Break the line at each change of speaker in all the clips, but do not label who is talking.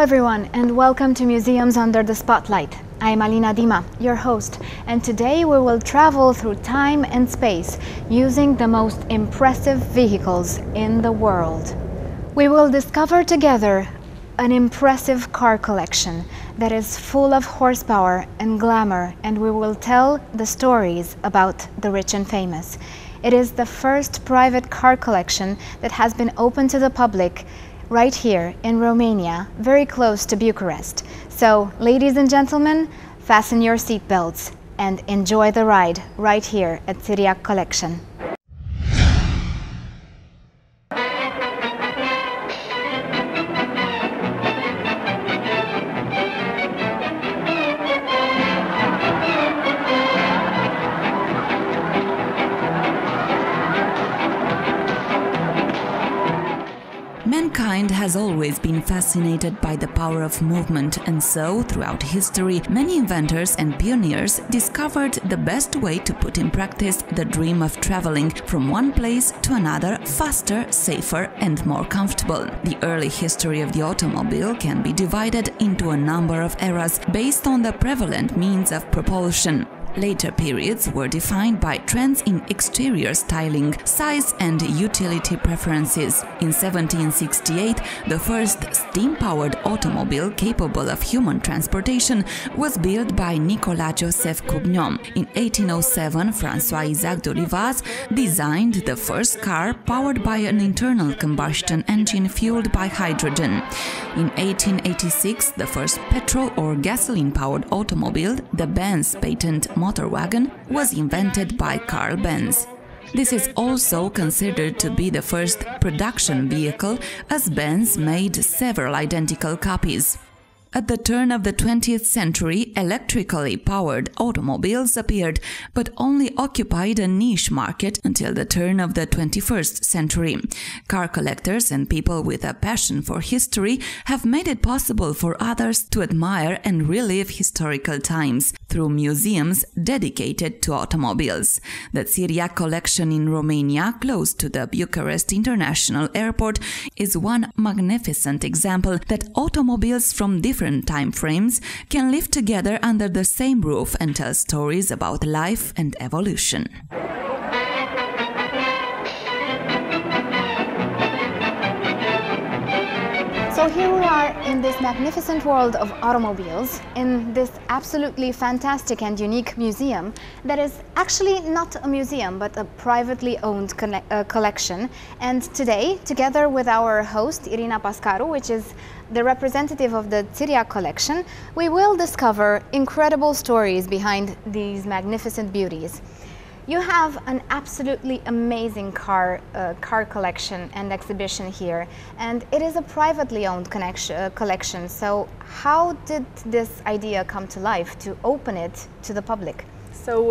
everyone, and welcome to Museums Under the Spotlight. I'm Alina Dima, your host, and today we will travel through time and space using the most impressive vehicles in the world. We will discover together an impressive car collection that is full of horsepower and glamour, and we will tell the stories about the rich and famous. It is the first private car collection that has been open to the public right here in Romania, very close to Bucharest. So, ladies and gentlemen, fasten your seatbelts and enjoy the ride right here at Tiriac Collection.
Mankind has always been fascinated by the power of movement, and so, throughout history, many inventors and pioneers discovered the best way to put in practice the dream of traveling from one place to another faster, safer and more comfortable. The early history of the automobile can be divided into a number of eras based on the prevalent means of propulsion. Later periods were defined by trends in exterior styling, size and utility preferences. In 1768, the first steam-powered automobile capable of human transportation was built by Nicolas-Joseph Cougnon. In 1807, François-Isaac de Rivaz designed the first car powered by an internal combustion engine fueled by hydrogen. In 1886, the first petrol or gasoline-powered automobile, the Benz patent motor wagon, was invented by Carl Benz. This is also considered to be the first production vehicle, as Benz made several identical copies. At the turn of the 20th century, electrically powered automobiles appeared, but only occupied a niche market until the turn of the 21st century. Car collectors and people with a passion for history have made it possible for others to admire and relive historical times through museums dedicated to automobiles. The Tiriac Collection in Romania, close to the Bucharest International Airport, is one magnificent example that automobiles from different time frames can live together under the same roof and tell stories about life and evolution.
So here we are in this magnificent world of automobiles, in this absolutely fantastic and unique museum that is actually not a museum but a privately owned collection. And today, together with our host Irina Pascaru, which is the representative of the Tiriac Collection, we will discover incredible stories behind these magnificent beauties. You have an absolutely amazing car collection and exhibition here, and it is a privately owned collection. So how did this idea come to life to open it to the public?
So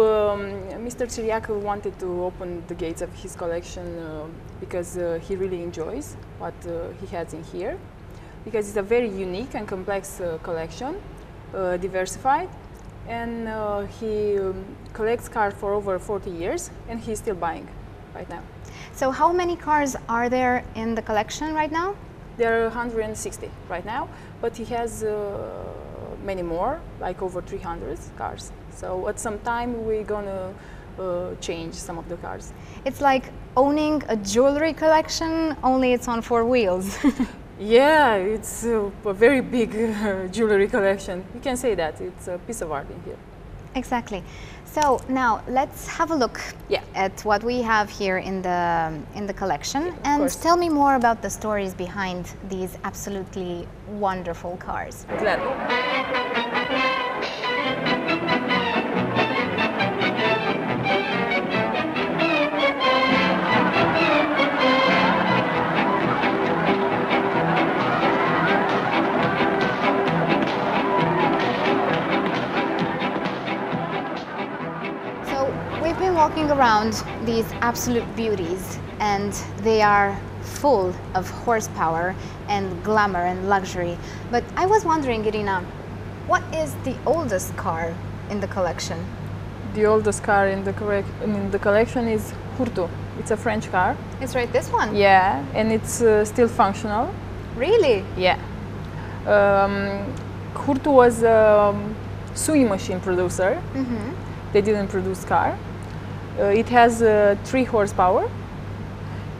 Mr. Tiriac wanted to open the gates of his collection because he really enjoys what he has in here, because it's a very unique and complex collection, diversified. And he collects cars for over 40 years, and he's still buying right now.
So how many cars are there in the collection right now?
There are 160 right now, but he has many more, like over 300 cars. So at some time we're gonna change some of the cars.
It's like owning a jewelry collection, only it's on 4 wheels.
Yeah, it's a very big jewelry collection. You can say that. It's a piece of art in here.
Exactly. So now let's have a look at what we have here in the collection, and tell me more about the stories behind these absolutely wonderful cars.
Gladly.
Walking around these absolute beauties, and they are full of horsepower and glamour and luxury. But I was wondering, Irina, what is the oldest car in the collection?
The oldest car in the collection is Hurtu. It's a French car.
It's right, this one?
Yeah, and it's still functional.
Really?
Yeah. Hurtu was a sewing machine producer. They didn't produce car. It has 3 horsepower,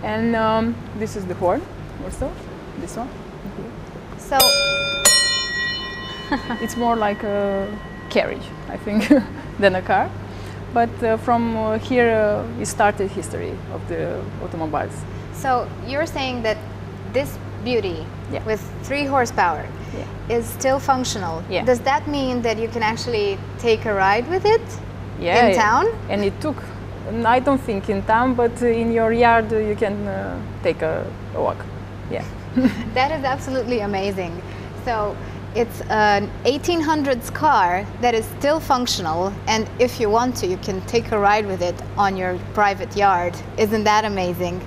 and this is the horn also, this one.
So
it's more like a carriage, I think, than a car. But from here it started history of the automobiles.
So you're saying that this beauty
Yeah.
with 3 horsepower
Yeah.
is still functional.
Yeah.
Does that mean that you can actually take a ride with it
Yeah,
in town?
And it took, I don't think in town, but in your yard you can take a walk. Yeah.
That is absolutely amazing. So it's an 1800s car that is still functional, and if you want to, you can take a ride with it on your private yard. Isn't that amazing?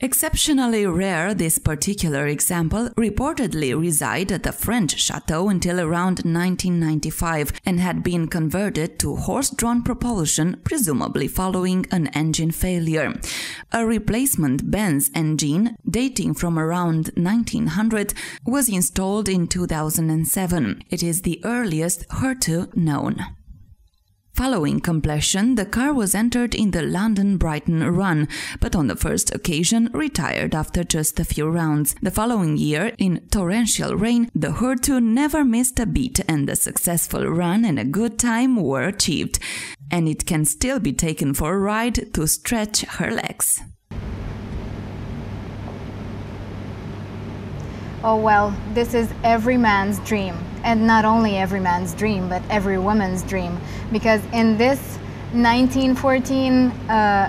Exceptionally rare, this particular example reportedly resided at the French chateau until around 1995 and had been converted to horse-drawn propulsion, presumably following an engine failure. A replacement Benz engine, dating from around 1900, was installed in 2007. It is the earliest Hurtu known. Following completion, the car was entered in the London-Brighton run, but on the first occasion retired after just a few rounds. The following year, in torrential rain, the Hurtu never missed a beat, and a successful run and a good time were achieved. And it can still be taken for a ride to stretch her legs.
Oh well, this is every man's dream. And not only every man's dream, but every woman's dream. Because in this 1914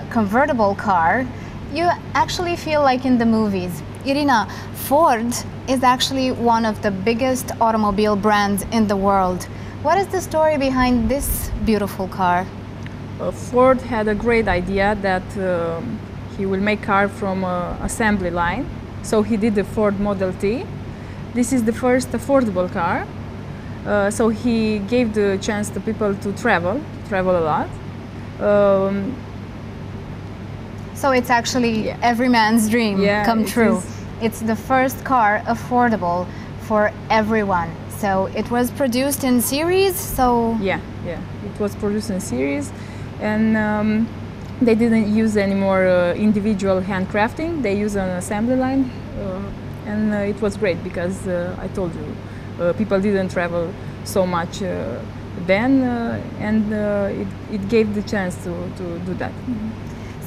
convertible car, you actually feel like in the movies. Irina, Ford is actually one of the biggest automobile brands in the world. What is the story behind this beautiful car?
Ford had a great idea that he will make car from assembly line. So he did the Ford Model T. This is the first affordable car. So he gave the chance to people to travel a lot.
So it's actually every man's dream come true. It's the first car affordable for everyone. So it was produced in series, so...
Yeah, it was produced in series, and they didn't use any more individual handcrafting. They used an assembly line, and it was great because I told you, people didn't travel so much then, and it gave the chance to do that.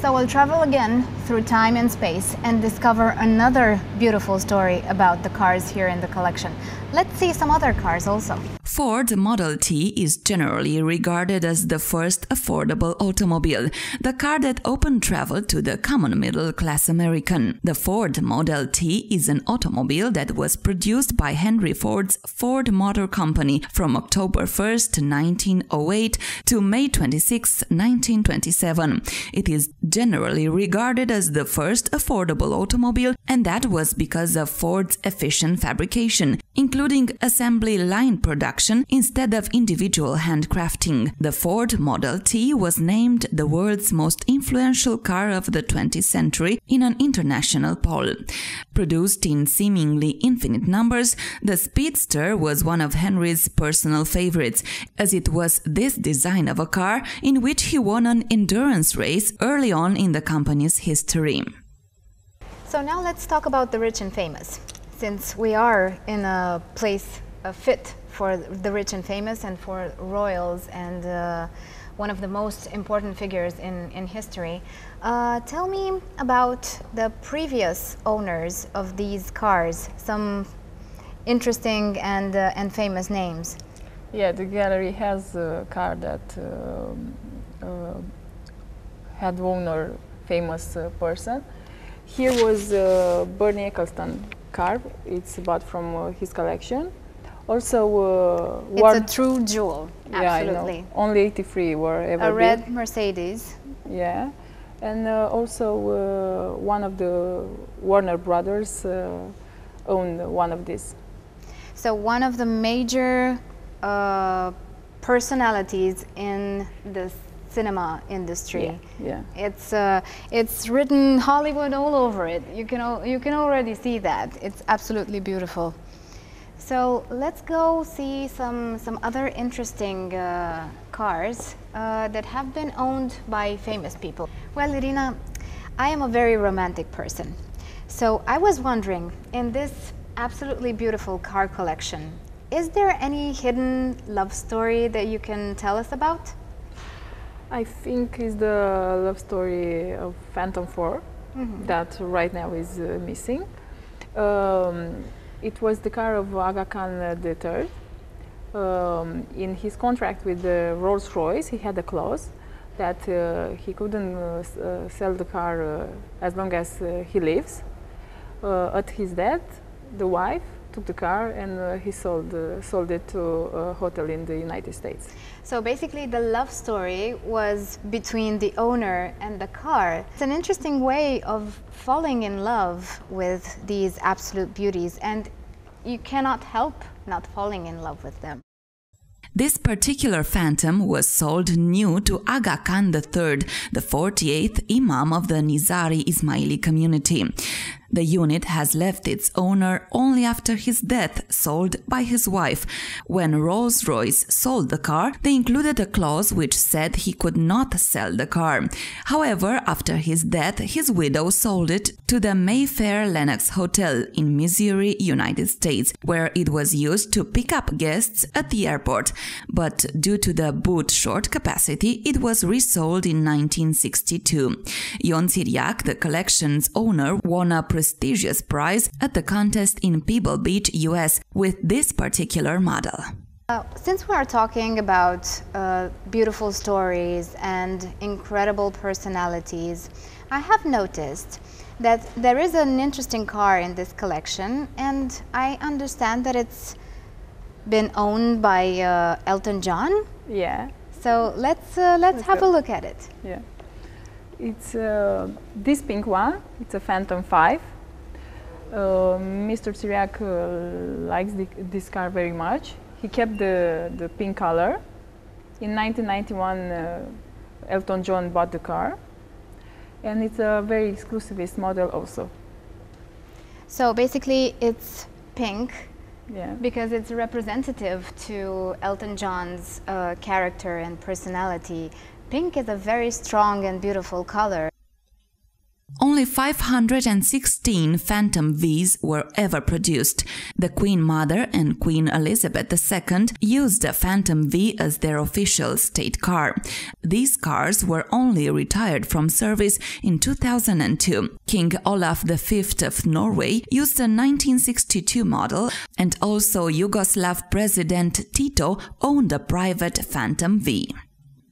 So we'll travel again through time and space and discover another beautiful story about the cars here in the collection. Let's see some other cars also.
Ford Model T is generally regarded as the first affordable automobile, the car that opened travel to the common middle-class American. The Ford Model T is an automobile that was produced by Henry Ford's Ford Motor Company from October 1st, 1908 to May 26, 1927. It is generally regarded as the first affordable automobile, and that was because of Ford's efficient fabrication, including assembly line production instead of individual handcrafting. The Ford Model T was named the world's most influential car of the 20th century in an international poll. Produced in seemingly infinite numbers, the Speedster was one of Henry's personal favorites, as it was this design of a car in which he won an endurance race early on in the company's history.
So now let's talk about the rich and famous, since we are in a place fit for the rich and famous and for royals and one of the most important figures in history. Tell me about the previous owners of these cars, some interesting and famous names.
Yeah, the gallery has a car that had owner famous person. Here was Bernie Eccleston car. It's bought from his collection. Also,
it's a true jewel.
Yeah,
absolutely.
I know. Only 83 were ever
a red
built.
Mercedes.
Yeah, and also one of the Warner brothers owned one of these.
So one of the major personalities in the cinema industry.
Yeah.
It's written Hollywood all over it. You can already see that. It's absolutely beautiful. So let's go see some other interesting cars that have been owned by famous people. Well, Irina, I am a very romantic person. So I was wondering, in this absolutely beautiful car collection, is there any hidden love story that you can tell us about?
I think it's the love story of Phantom 4 that right now is missing. It was the car of Aga Khan III. In his contract with Rolls-Royce, he had a clause that he couldn't sell the car as long as he lives. At his death, the wife took the car and he sold it to a hotel in the United States.
So basically the love story was between the owner and the car. It's an interesting way of falling in love with these absolute beauties, and you cannot help not falling in love with them.
This particular Phantom was sold new to Aga Khan III, the 48th Imam of the Nizari Ismaili community. The unit has left its owner only after his death, sold by his wife. When Rolls-Royce sold the car, they included a clause which said he could not sell the car. However, after his death, his widow sold it to the Mayfair Lenox Hotel in Missouri, United States, where it was used to pick up guests at the airport. But due to the boot short capacity, it was resold in 1962. Ion Tiriac, the collection's owner, won a prestigious prize at the contest in Pebble Beach, US, with this particular model.
Since we are talking about beautiful stories and incredible personalities, I have noticed that there is an interesting car in this collection, and I understand that it's been owned by Elton John.
Yeah.
So let's have a look at it.
Yeah. It's this pink one. It's a Phantom 5. Mr. Tiriac likes this car very much. He kept the pink color. In 1991, Elton John bought the car, and it's a very exclusivist model also.
So basically, it's pink.
Yeah.
Because it's representative to Elton John's character and personality. Pink is a very strong and beautiful color.
Only 516 Phantom Vs were ever produced. The Queen Mother and Queen Elizabeth II used the Phantom V as their official state car. These cars were only retired from service in 2002. King Olaf V of Norway used a 1962 model, and also Yugoslav President Tito owned a private Phantom V.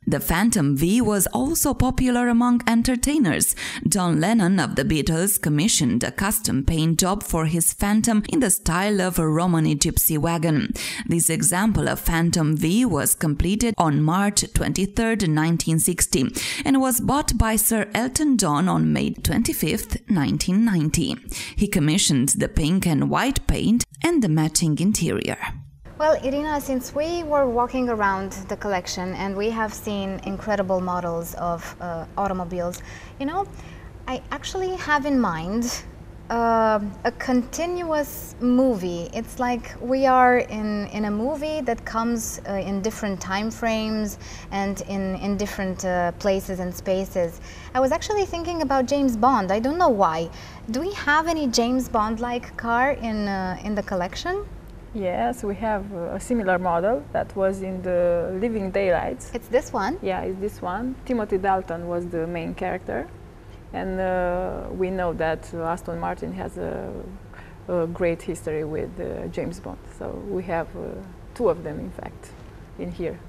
The Phantom V was also popular among entertainers. John Lennon of the Beatles commissioned a custom paint job for his Phantom in the style of a Romani gypsy wagon. This example of Phantom V was completed on March 23, 1960, and was bought by Sir Elton John on May 25, 1990. He commissioned the pink and white paint and the matching interior.
Well, Irina, since we were walking around the collection and we have seen incredible models of automobiles, you know, I actually have in mind a continuous movie. It's like we are in a movie that comes in different time frames and in different places and spaces. I was actually thinking about James Bond. I don't know why. Do we have any James Bond-like car in the collection?
Yes, we have a similar model that was in the Living Daylights.
It's this one?
Yeah, it's this one. Timothy Dalton was the main character, and we know that Aston Martin has a great history with James Bond. So we have two of them, in fact, in here.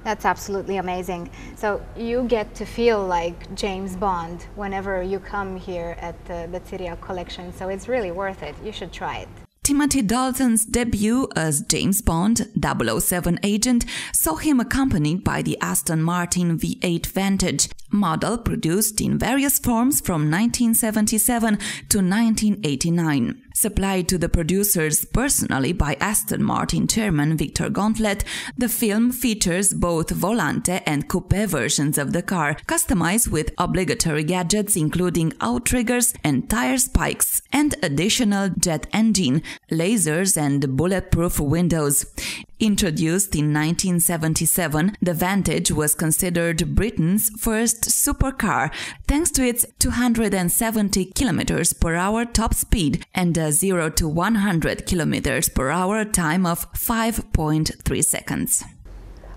That's absolutely amazing. So you get to feel like James Bond whenever you come here at the Tiriac Collection. So it's really worth it. You should try it.
Timothy Dalton's debut as James Bond, 007 agent, saw him accompanied by the Aston Martin V8 Vantage, model produced in various forms from 1977 to 1989. Supplied to the producers personally by Aston Martin chairman Victor Gauntlet, the film features both Volante and Coupe versions of the car, customized with obligatory gadgets including outriggers and tire spikes, and additional jet engine, lasers and bulletproof windows. Introduced in 1977, the Vantage was considered Britain's first supercar, thanks to its 270 km per hour top speed and a 0 to 100 km per hour time of 5.3 seconds.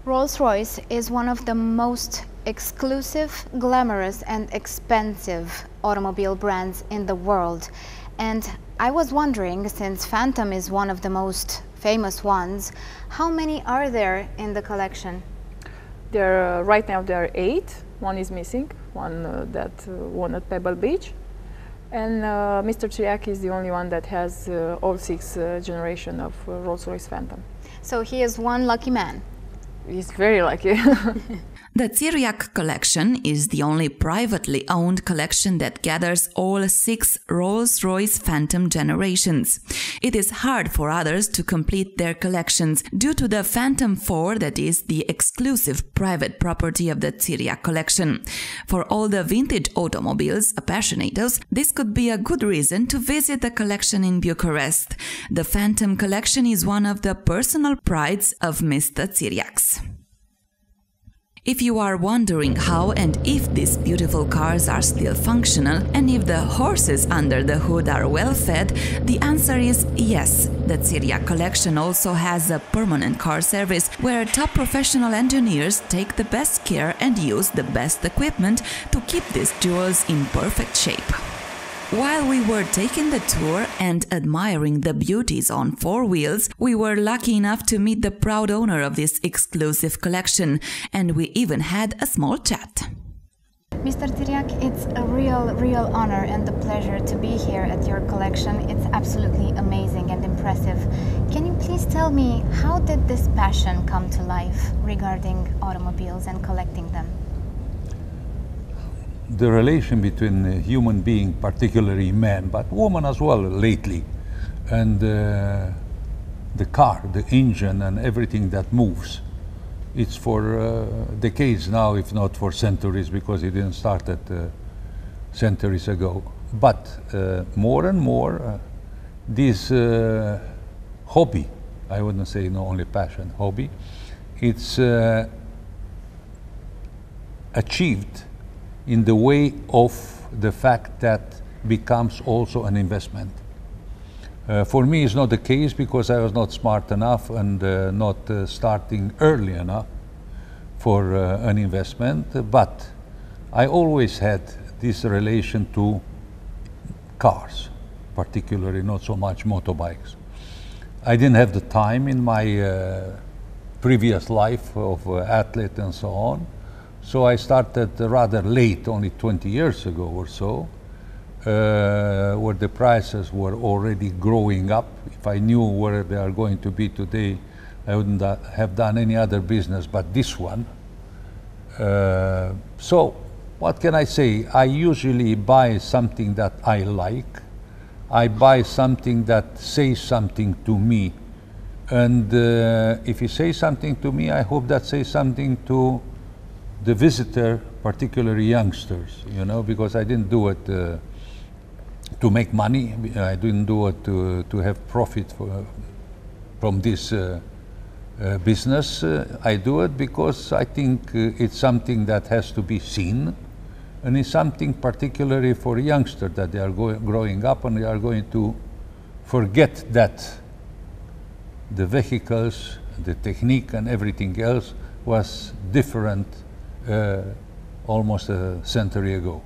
Rolls-Royce is one of the most exclusive, glamorous and expensive automobile brands in the world. And I was wondering, since Phantom is one of the most famous ones, how many are there in the collection?
Right now there are 8. One is missing, one that won at Pebble Beach. And Mr. Tiriac is the only one that has all 6 generation of Rolls-Royce Phantom.
So he is one lucky man.
He's very lucky.
The Tiriac Collection is the only privately owned collection that gathers all 6 Rolls-Royce Phantom generations. It is hard for others to complete their collections due to the Phantom 4 that is the exclusive private property of the Tiriac Collection. For all the vintage automobiles apasionados, this could be a good reason to visit the collection in Bucharest. The Phantom Collection is one of the personal prides of Mr. Tiriac's. If you are wondering how and if these beautiful cars are still functional and if the horses under the hood are well fed, the answer is yes. The Tiriac Collection also has a permanent car service where top professional engineers take the best care and use the best equipment to keep these jewels in perfect shape. While we were taking the tour and admiring the beauties on 4 wheels, we were lucky enough to meet the proud owner of this exclusive collection, and we even had a small chat.
Mr. Tiriac, it's a real honor and a pleasure to be here at your collection. It's absolutely amazing and impressive. Can you please tell me, how did this passion come to life regarding automobiles and collecting them?
The relation between a human being, particularly man, but woman as well lately, and the car, the engine and everything that moves. It's for decades now, if not for centuries, because it didn't start centuries ago. But more and more, this hobby, I wouldn't say no only passion, hobby, it's achieved in the way of the fact that becomes also an investment. For me, it's not the case because I was not smart enough and not starting early enough for an investment, but I always had this relation to cars, particularly not so much motorbikes. I didn't have the time in my previous life of athlete and so on. So I started rather late, only 20 years ago or so, where the prices were already growing up. If I knew where they are going to be today, I wouldn't have done any other business but this one. So what can I say? I usually buy something that I like. I buy something that says something to me. And if you say something to me, I hope that says something to the visitor, particularly youngsters, you know, because I didn't do it to make money. I didn't do it to have profit from this business. I do it because I think it's something that has to be seen, and it's something particularly for youngsters that they are growing up and they are going to forget that the vehicles, the technique and everything else was different almost a century ago.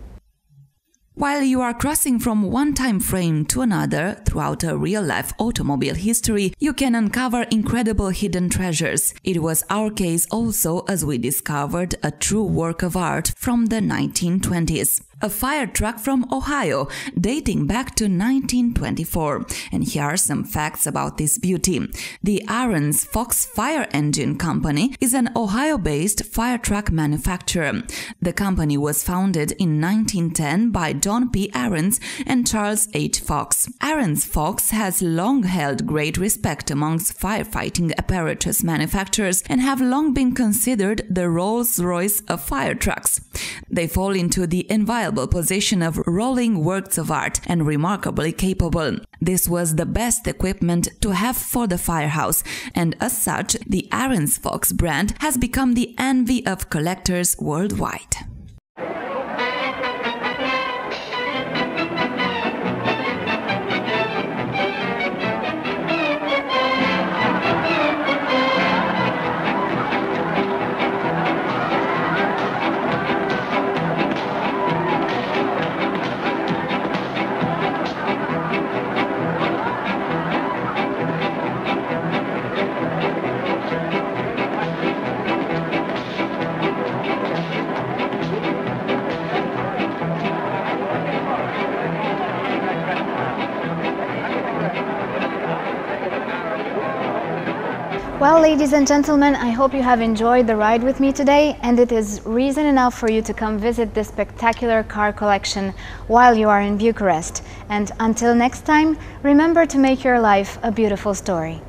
While you are crossing from one time frame to another throughout a real-life automobile history, you can uncover incredible hidden treasures. It was our case also as we discovered a true work of art from the 1920s. a fire truck from Ohio, dating back to 1924. And here are some facts about this beauty. The Aaron's Fox Fire Engine Company is an Ohio-based fire truck manufacturer. The company was founded in 1910 by John P. Aarons and Charles H. Fox. Aaron's Fox has long held great respect amongst firefighting apparatus manufacturers and have long been considered the Rolls-Royce of fire trucks. They fall into the enviable position of rolling works of art and remarkably capable. This was the best equipment to have for the firehouse, and as such, the Aaron's Fox brand has become the envy of collectors worldwide.
Well, ladies and gentlemen, I hope you have enjoyed the ride with me today, and it is reason enough for you to come visit this spectacular car collection while you are in Bucharest. And until next time, remember to make your life a beautiful story.